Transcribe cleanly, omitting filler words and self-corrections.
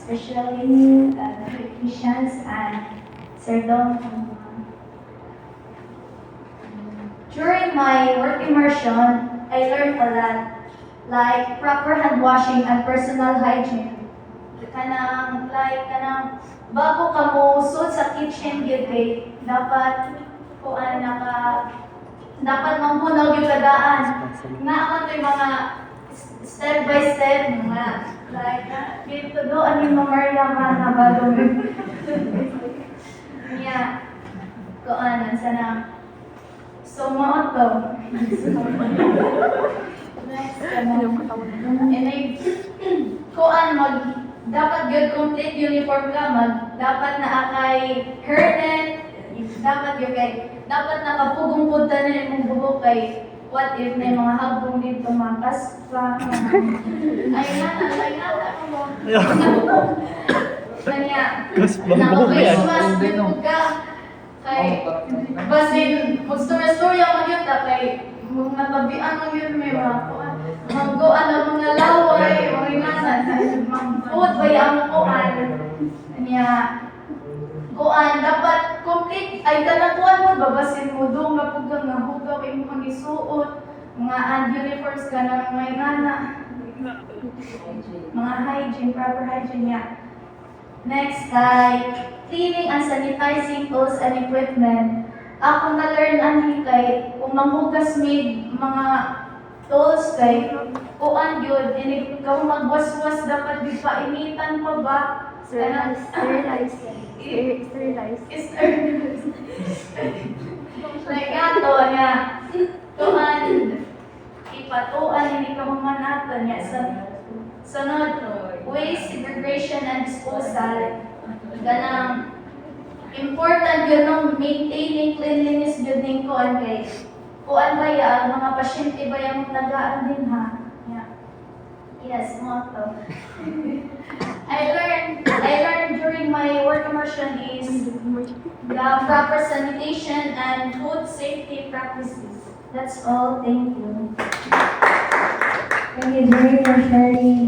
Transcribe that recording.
especially technicians and Sir Dom. During my work immersion, I learned a lot, like proper hand washing and personal hygiene. Kanang bago ka mo suot sa kitchen gyud kay dapat dapat mampunaw yung kadaan. Naamon to'y mga step by step mga like dito do ani Maria na bago niya kuan sana. So mo to. Next kuan mag dapat good complete uniform ka dapat na akay hairnet dapat yung kay dapat nakapugong punta na yung buhok kay what if may mga habong dito makas pa ay na mo kanya naka-face mask dito ka kay basin magstorya mo yun kay mga tabian mo yun may mga maggoan ang mga laway mga inasan mag-food ba yung kuan kanya kuan dapat complete ay kalakuan mo babasin mo doon mapugang nga hugaw kay mo magisuot mga uniforms ka na mga ingana mga hygiene proper hygiene niya. Next ay cleaning and sanitizing tools and equipment. Ako na-learn ang hikay kung manghugas mid mga tools kay kuan yun inig ka magwaswas dapat di painitan pa ba Sterilize. Like ato niya tuhan ipatuan hindi ka mamanatan niya sa sunod waste segregation and disposal ganang important yun ng maintaining cleanliness building kuan kay kuan ba ya mga pasyente ba yung nagaan din ha yeah. Yes mo to I learned during my work immersion is the proper sanitation and food safety practices. That's all. Thank you. Thank you, Jerry, for sharing.